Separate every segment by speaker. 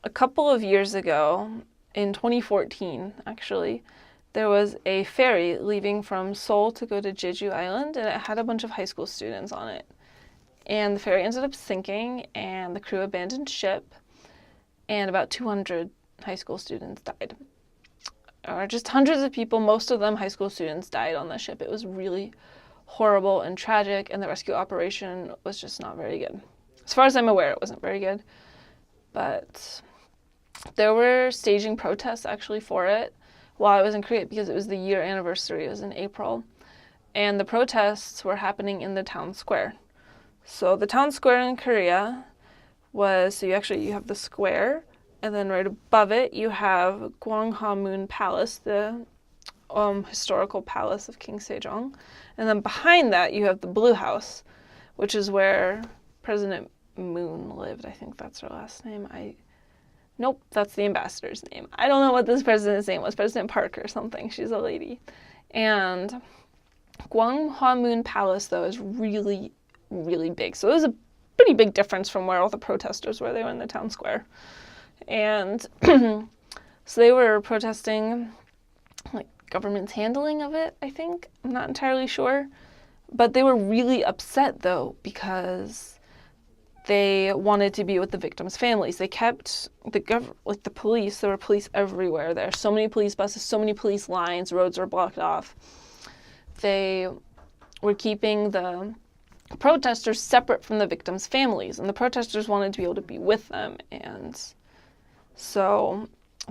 Speaker 1: a couple of years ago, in 2014 actually, there was a ferry leaving from Seoul to go to Jeju Island, and it had a bunch of high school students on it. And the ferry ended up sinking, and the crew abandoned ship, and about 200 high school students died. Or just hundreds of people, most of them high school students, died on the ship. It was really horrible and tragic, and the rescue operation was just not very good. As far as I'm aware, it wasn't very good. But there were staging protests actually for it while I was in Korea because it was the year anniversary. It was in April. And the protests were happening in the town square. So the town square in Korea was, so you have the square, and then right above it you have Gwanghwamun Palace, the historical palace of King Sejong. And then behind that you have the Blue House, which is where President Moon lived. I think that's her last name. Nope, that's the ambassador's name. I don't know what this president's name was. President Park or something. She's a lady. And Gwanghwamun Palace, though, is really, really big. So it was a pretty big difference from where all the protesters were. They were in the town square. And so they were protesting, like, government's handling of it, I think. I'm not entirely sure. But they were really upset, though, because they wanted to be with the victims' families. They kept the police. There were police everywhere there. So many police buses, so many police lines. Roads were blocked off. They were keeping the protesters separate from the victims' families, and the protesters wanted to be able to be with them. And so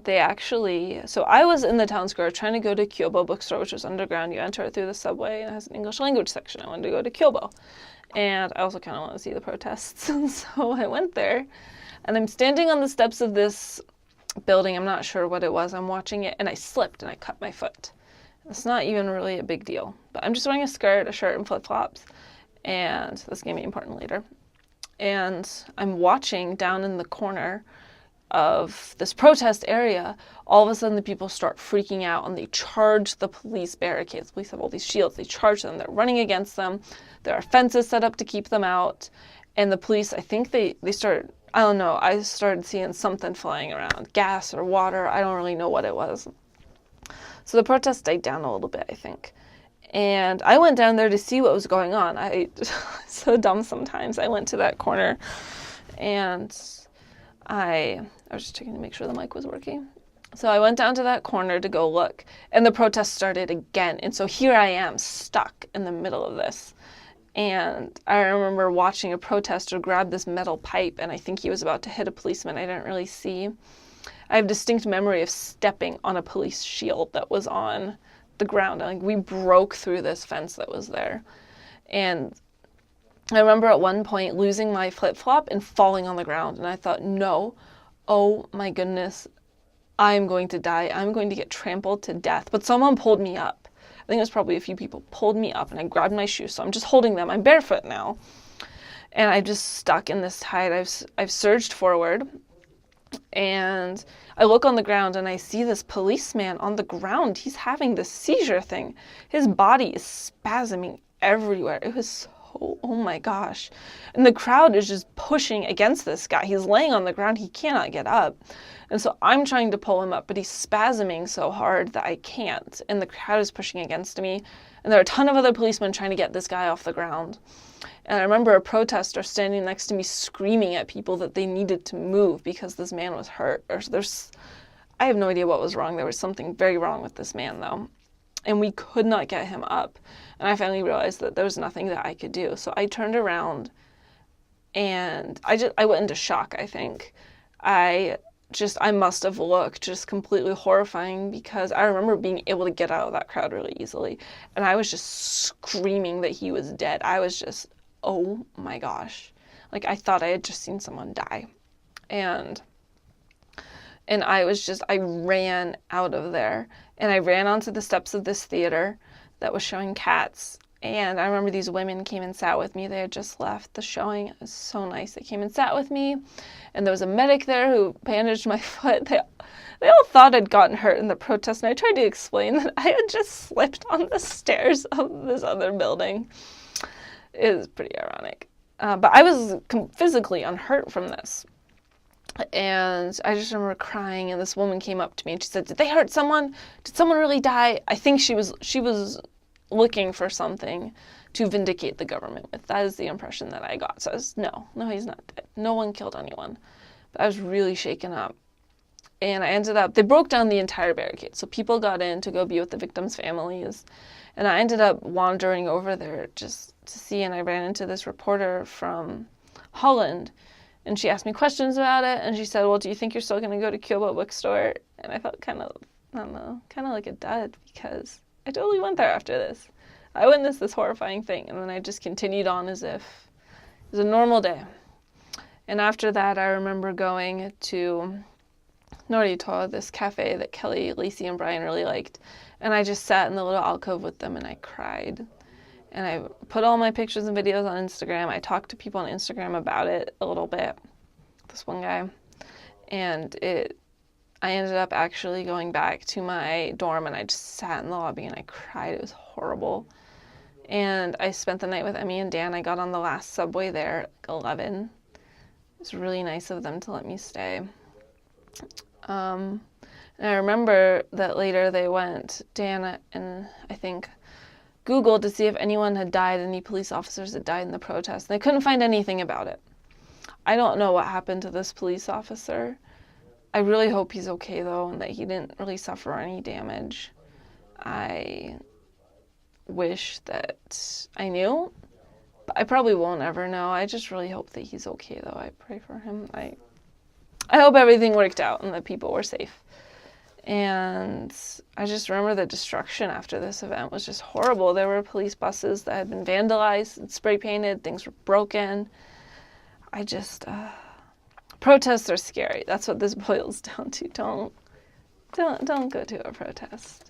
Speaker 1: I was in the town square trying to go to Kyobo bookstore, which was underground. You enter it through the subway, and it has an English language section. I wanted to go to Kyobo. And I also kind of want to see the protests. So I went there, and I'm standing on the steps of this building. I'm not sure what it was. I'm watching it, and I slipped, and I cut my foot. It's not even really a big deal. But I'm just wearing a skirt, a shirt, and flip-flops. And this is going to be important later. And I'm watching down in the corner of this protest area. All of a sudden, the people start freaking out, and they charge the police barricades. The police have all these shields. They charge them. They're running against them. There are fences set up to keep them out. And the police, I think they started, I don't know, I started seeing something flying around. Gas or water. I don't really know what it was. So the protest died down a little bit, I think. And I went down there to see what was going on. So dumb sometimes. I went to that corner, and I was just checking to make sure the mic was working. So I went down to that corner to go look, and the protest started again. And so here I am, stuck in the middle of this. And I remember watching a protester grab this metal pipe, and I think he was about to hit a policeman. I didn't really see. I have distinct memory of stepping on a police shield that was on the ground. Like, we broke through this fence that was there. And I remember at one point losing my flip-flop and falling on the ground. And I thought, no, oh my goodness, I'm going to die. I'm going to get trampled to death. But someone pulled me up. I think it was probably a few people pulled me up, and I grabbed my shoes. So I'm just holding them. I'm barefoot now. And I'm just stuck in this tide. I've surged forward. And I look on the ground, and I see this policeman on the ground. He's having this seizure thing. His body is spasming everywhere. It was so, oh my gosh. And the crowd is just pushing against this guy. He's laying on the ground. He cannot get up. And so I'm trying to pull him up, but he's spasming so hard that I can't. And the crowd is pushing against me. And there are a ton of other policemen trying to get this guy off the ground. And I remember a protester standing next to me screaming at people that they needed to move because this man was hurt. I have no idea what was wrong. There was something very wrong with this man, though. And we could not get him up. And I finally realized that there was nothing that I could do. So I turned around, and I went into shock, I think. I must have looked just completely horrifying, because I remember being able to get out of that crowd really easily. And I was just screaming that he was dead. I was just, oh my gosh. Like, I thought I had just seen someone die. And I ran out of there. And I ran onto the steps of this theater that was showing Cats. And I remember these women came and sat with me. They had just left the showing. It was so nice. They came and sat with me. And there was a medic there who bandaged my foot. They all thought I'd gotten hurt in the protest. And I tried to explain that I had just slipped on the stairs of this other building. It was pretty ironic. But I was physically unhurt from this. And I just remember crying, and this woman came up to me and she said, "Did they hurt someone? Did someone really die?" I think she was looking for something to vindicate the government with. That is the impression that I got. So I was, no, he's not dead. No one killed anyone. But I was really shaken up. And I ended up, they broke down the entire barricade. So people got in to go be with the victims' families. And I ended up wandering over there just to see, and I ran into this reporter from Holland. And she asked me questions about it, and she said, "Well, do you think you're still going to go to Kyobo bookstore?" And I felt kind of, I don't know, kind of like a dud, because I totally went there after this. I witnessed this horrifying thing, and then I just continued on as if it was a normal day. And after that, I remember going to Norito, this cafe that Kelly, Lacey, and Brian really liked, and I just sat in the little alcove with them, and I cried. And I put all my pictures and videos on Instagram. I talked to people on Instagram about it a little bit, this one guy. And I ended up actually going back to my dorm, and I just sat in the lobby and I cried. It was horrible. And I spent the night with Emmy and Dan. I got on the last subway there at 11. It was really nice of them to let me stay. And I remember that later they went, Dan and I think, Googled to see if anyone had died, any police officers had died in the protest. They couldn't find anything about it. I don't know what happened to this police officer. I really hope he's okay, though, and that he didn't really suffer any damage. I wish that I knew, but I probably won't ever know. I just really hope that he's okay, though. I pray for him. I hope everything worked out and that people were safe. And I just remember the destruction after this event was just horrible. There were police buses that had been vandalized and spray painted. Things were broken. Protests are scary. That's what this boils down to. Don't go to a protest.